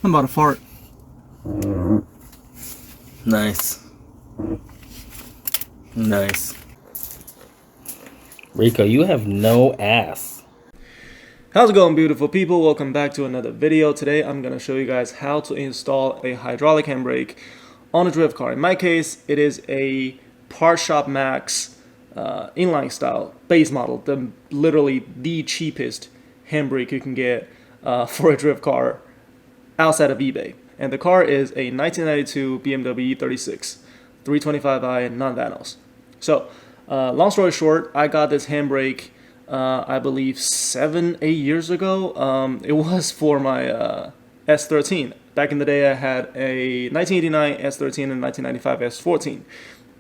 I'm about to fart. Nice. Nice. Rico, you have no ass. How's it going, beautiful people? Welcome back to another video. Today I'm going to show you guys how to install a hydraulic handbrake on a drift car. In my case, it is a Part Shop Max inline style base model, literally the cheapest handbrake you can get for a drift car outside of eBay. And the car is a 1992 BMW E36 325i non-vanos. So long story short, I got this handbrake I believe 7-8 years ago. It was for my S13. Back in the day I had a 1989 S13 and 1995 S14.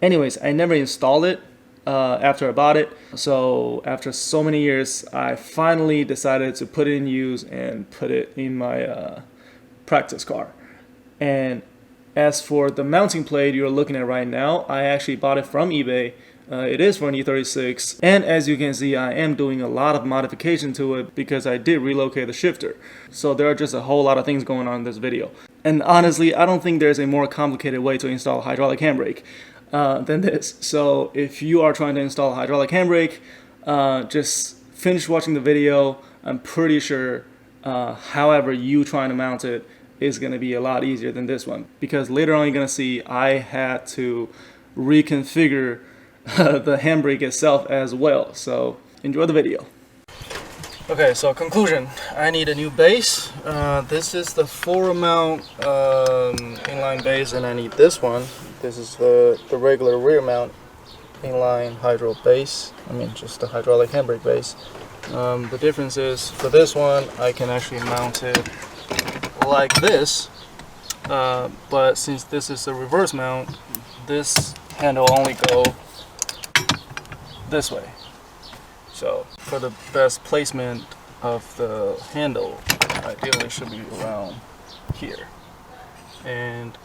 Anyways, I never installed it after I bought it. So after so many years, I finally decided to put it in use and put it in my practice car. And as for the mounting plate you're looking at right now, I actually bought it from eBay. It is for an E36, and as you can see, I am doing a lot of modification to it because I did relocate the shifter. So there are just a whole lot of things going on in this video. And honestly, I don't think there's a more complicated way to install a hydraulic handbrake than this. So if you are trying to install a hydraulic handbrake, just finish watching the video. I'm pretty sure however you trying to mount it is going to be a lot easier than this one, because later on you're going to see I had to reconfigure the handbrake itself as well. So enjoy the video. Okay, so conclusion, I need a new base. This is the 4-mount inline base, and I need this one. This is the regular rear mount inline hydro base. I mean, just the hydraulic handbrake base. The difference is, for this one I can actually mount it like this, but since this is a reverse mount, this handle only go this way. So for the best placement of the handle, ideally should be around here. And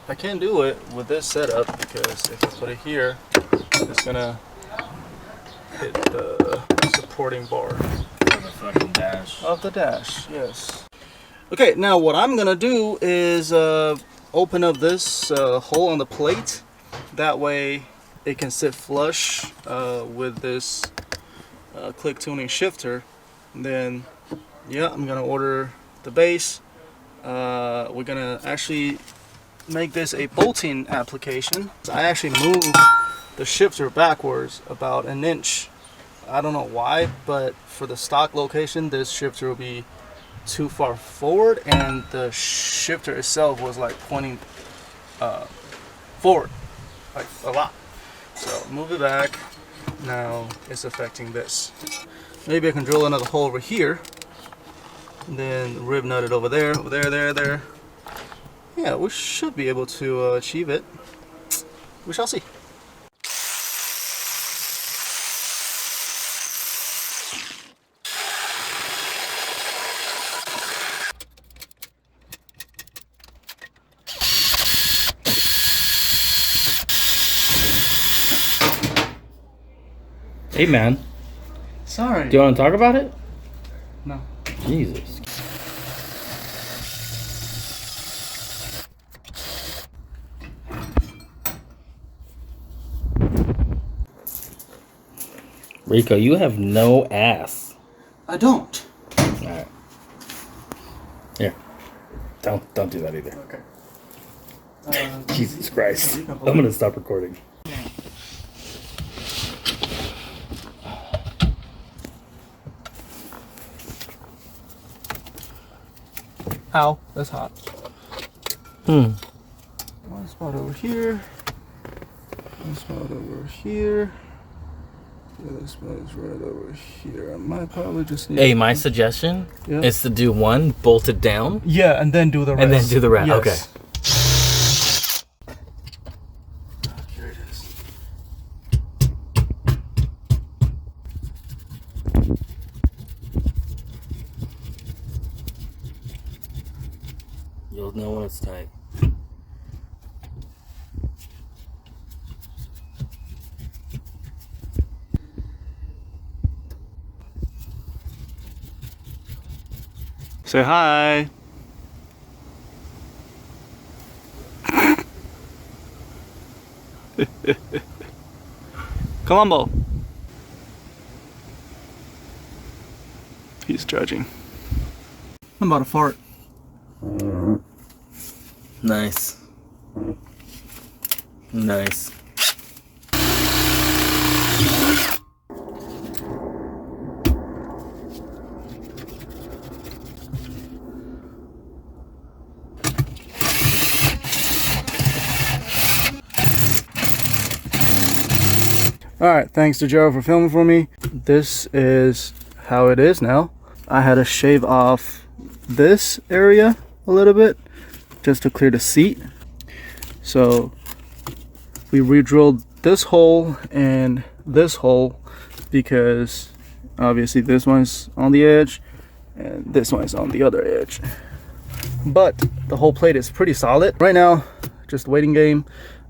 I can't do it with this setup because if I put it here, it's gonna hit the supporting bar The fucking dash. of the dash. Yes. Okay, now what I'm gonna do is open up this hole on the plate. That way it can sit flush with this click tuning shifter. And then, yeah, I'm gonna order the base. We're gonna actually make this a bolting application. I actually moved the shifter backwards about an inch. I don't know why, but for the stock location, this shifter will be too far forward, and the shifter itself was like pointing forward, like a lot. So move it back. Now it's affecting this. Maybe I can drill another hole over here, and then rib nut it over there, there. Yeah, we should be able to achieve it. We shall see. Hey man, Sorry. do you want to talk about it? No. Jesus. Rico, you have no ass. I don't. Alright. Here. Don't do that either. Okay. Jesus Christ. I'm gonna stop recording. Ow, that's hot. One spot over here. One spot over here. The other spot is right over here. I might probably just need. Hey, my suggestion is to do one, bolt it down. Yeah, and then do the rest. And then do the rest. Yes. Okay. Here it is. You'll know when it's tight. Say hi. Colombo. He's judging. I'm about to fart. Nice. Nice. Alright, thanks to Joe for filming for me. This is how it is now. I had to shave off this area a little bit just to clear the seat. So we re-drilled this hole and this hole because obviously this one's on the edge and this one's on the other edge. But the whole plate is pretty solid. Right now, just waiting game.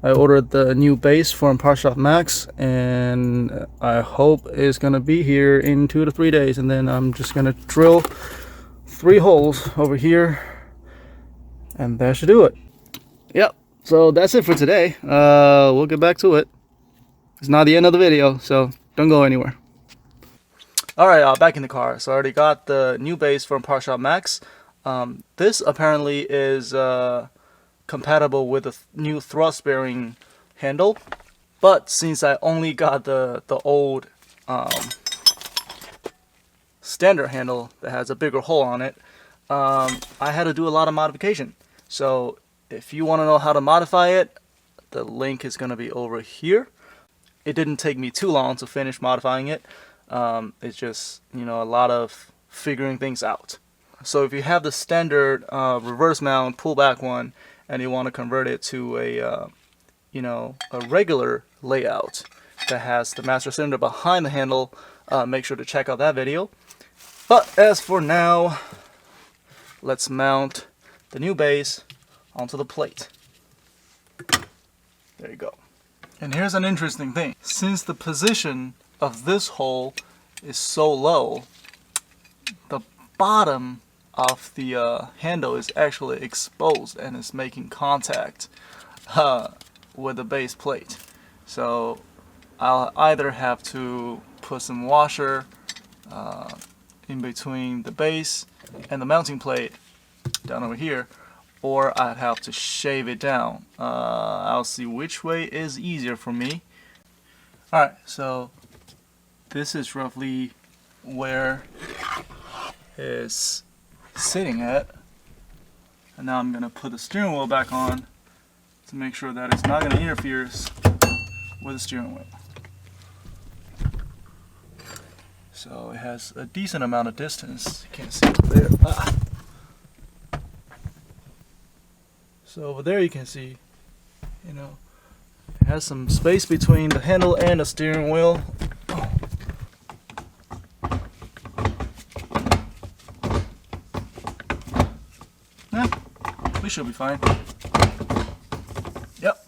I ordered the new base from Parshop Max and I hope it's gonna be here in 2 to 3 days, and then I'm just gonna drill 3 holes over here and that should do it. Yep, so that's it for today. We'll get back to it. It's not the end of the video, so don't go anywhere. Alright, back in the car. So I already got the new base from Parshop Max. This apparently is compatible with the new thrust bearing handle, but since I only got the old standard handle that has a bigger hole on it, I had to do a lot of modification. So if you want to know how to modify it, the link is going to be over here. It didn't take me too long to finish modifying it. It's just, you know, a lot of figuring things out. So if you have the standard reverse mount pullback one and you want to convert it to a a regular layout that has the master cylinder behind the handle, make sure to check out that video. But as for now, let's mount the new base onto the plate. There you go. And here's an interesting thing. Since the position of this hole is so low, the bottom of the handle is actually exposed and is making contact with the base plate. So I'll either have to put some washer in between the base and the mounting plate down over here, or I'd have to shave it down. I'll see which way is easier for me. Alright, so this is roughly where it's sitting at, and now I'm going to put the steering wheel back on to make sure that it's not going to interfere with the steering wheel. So it has a decent amount of distance. You can't see it there. So over there you can see, you know, it has some space between the handle and the steering wheel. We should be fine. Yep.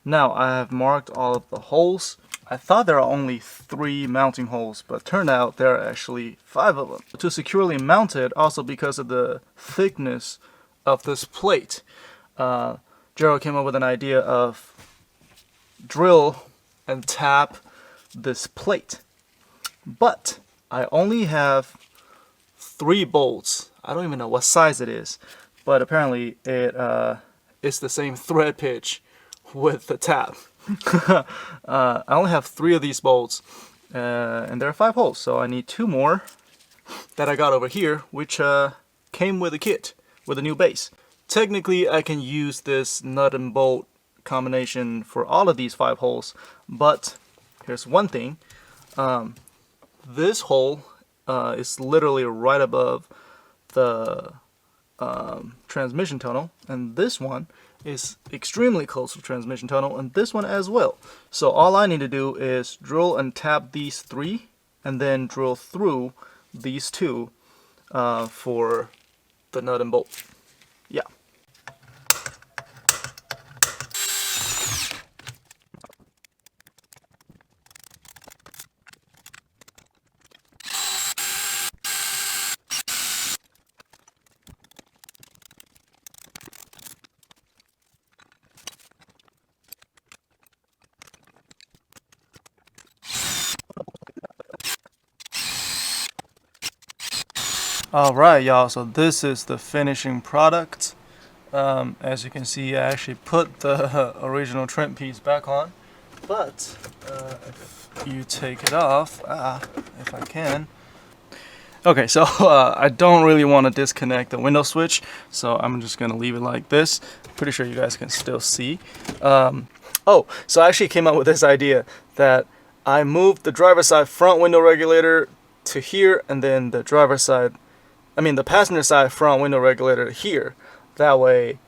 Now I have marked all of the holes. I thought there are only 3 mounting holes, but turned out there are actually 5 of them. To securely mount it, also because of the thickness of this plate, Gerald came up with an idea of drill and tap this plate. But I only have 3 bolts. I don't even know what size it is, but apparently it's the same thread pitch with the tap. I only have 3 of these bolts, and there are 5 holes, so I need 2 more that I got over here, which came with a kit with a new base. Technically, I can use this nut and bolt combination for all of these 5 holes, but here's one thing. This hole is literally right above the transmission tunnel, and this one is extremely close to transmission tunnel, and this one as well. So all I need to do is drill and tap these 3 and then drill through these 2 for the nut and bolt. Yeah. All right, y'all, so this is the finishing product. As you can see, I actually put the original trim piece back on, but if you take it off, if I can. Okay, so I don't really want to disconnect the window switch, so I'm just going to leave it like this. Pretty sure you guys can still see. Oh, so I actually came up with this idea that I moved the driver's side front window regulator to here, and then the the passenger side front window regulator to here. That way,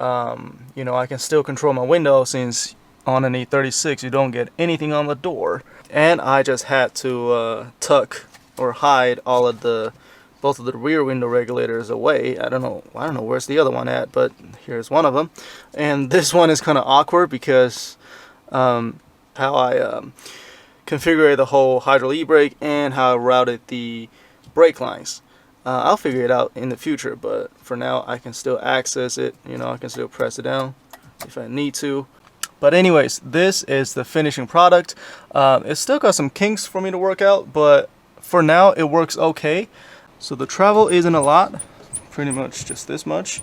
you know, I can still control my window, since on an E36 you don't get anything on the door. And I just had to tuck or hide both of the rear window regulators away. I don't know where's the other one at, but here's one of them. And this one is kind of awkward because how I configured the whole hydro e-brake and how I routed the brake lines. I'll figure it out in the future, but for now I can still access it. You know, I can still press it down if I need to. But anyways, this is the finishing product. It's still got some kinks for me to work out, but for now it works okay. So the travel isn't a lot, pretty much just this much.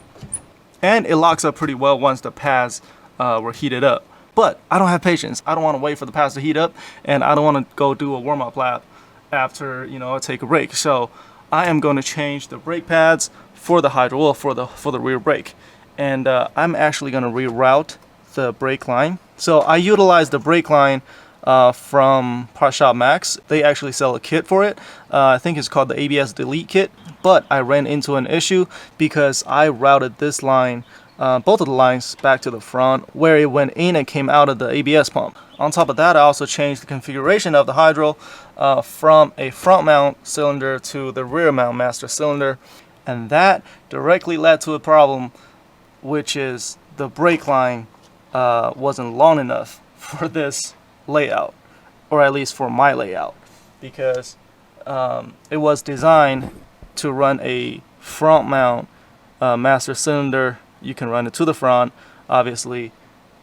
And it locks up pretty well once the pads were heated up. But I don't have patience. I don't want to wait for the pads to heat up, and I don't want to go do a warm-up lap after, you know, I take a break. So I am going to change the brake pads for the hydro oil for the rear brake. And I'm actually going to reroute the brake line. So I utilize the brake line from Part Shop Max. They actually sell a kit for it. I think it's called the ABS Delete Kit. But I ran into an issue because I routed this line, both of the lines, back to the front where it went in and came out of the ABS pump. On top of that, I also changed the configuration of the hydro from a front mount cylinder to the rear mount master cylinder. And that directly led to a problem, which is the brake line wasn't long enough for this layout, or at least for my layout, because it was designed to run a front mount master cylinder. You can run it to the front, obviously,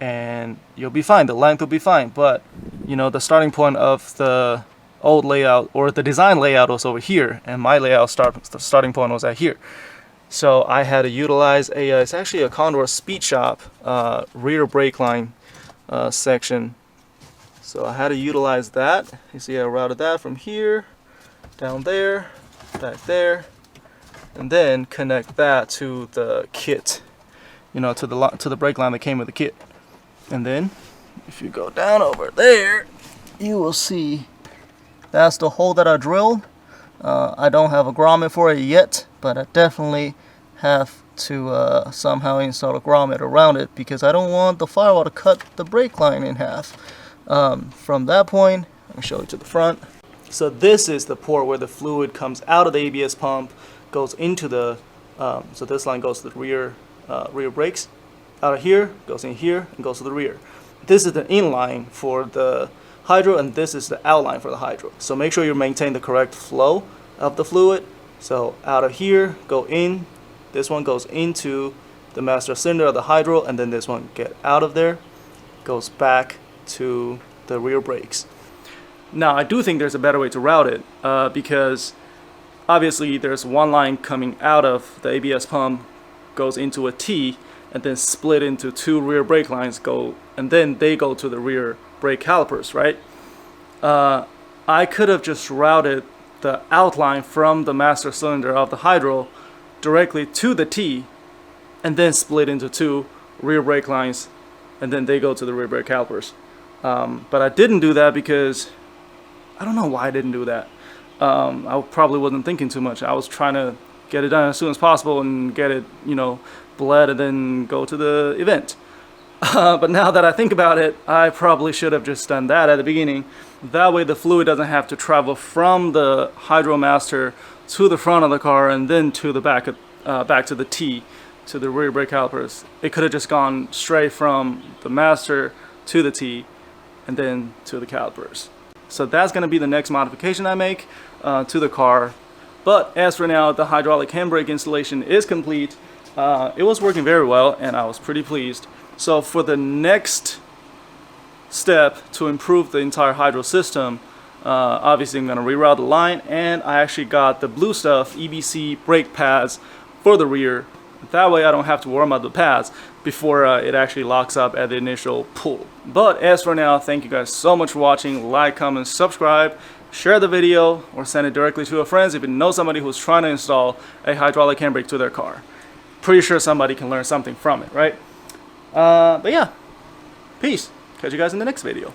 and you'll be fine. The length will be fine, but you know, the starting point of the old layout, or the design layout, was over here, and my layout starting point was at here. So I had to utilize it's actually a Condor Speed Shop rear brake line section. So I had to utilize that. You see, I routed that from here down there, back there, and then connect that to the kit. You know, to the brake line that came with the kit. And then, if you go down over there, you will see that's the hole that I drilled. I don't have a grommet for it yet, but I definitely have to somehow install a grommet around it, because I don't want the firewall to cut the brake line in half. From that point, let me show you to the front. So this is the port where the fluid comes out of the ABS pump, goes into the, so this line goes to the rear brakes. Out of here, goes in here, and goes to the rear. This is the inline for the hydro, and this is the outline for the hydro. So make sure you maintain the correct flow of the fluid. So out of here, go in. This one goes into the master cylinder of the hydro, and then this one get out of there, goes back to the rear brakes. Now I do think there's a better way to route it, because obviously there's one line coming out of the ABS pump, goes into a T, and then split into two rear brake lines, and then they go to the rear brake calipers, right? I could have just routed the outline from the master cylinder of the hydro directly to the T, and then split into two rear brake lines, and then they go to the rear brake calipers. But I didn't do that because I don't know why I didn't do that. I probably wasn't thinking too much. I was trying to get it done as soon as possible and get it, you know, bled, and then go to the event. But now that I think about it, I probably should have just done that at the beginning. That way the fluid doesn't have to travel from the hydro master to the front of the car and then to the back to the T, to the rear brake calipers. It could have just gone straight from the master to the T and then to the calipers. So that's going to be the next modification I make to the car. But as for now, the hydraulic handbrake installation is complete. It was working very well, and I was pretty pleased. So for the next step to improve the entire hydro system, Obviously I'm going to reroute the line, and I actually got the blue stuff EBC brake pads for the rear. That way I don't have to worry about the pads before it actually locks up at the initial pull. But as for now, thank you guys so much for watching. Like, comment, subscribe, share the video, or send it directly to your friends if you know somebody who's trying to install a hydraulic handbrake to their car. Pretty sure somebody can learn something from it, right? But yeah, peace. Catch you guys in the next video.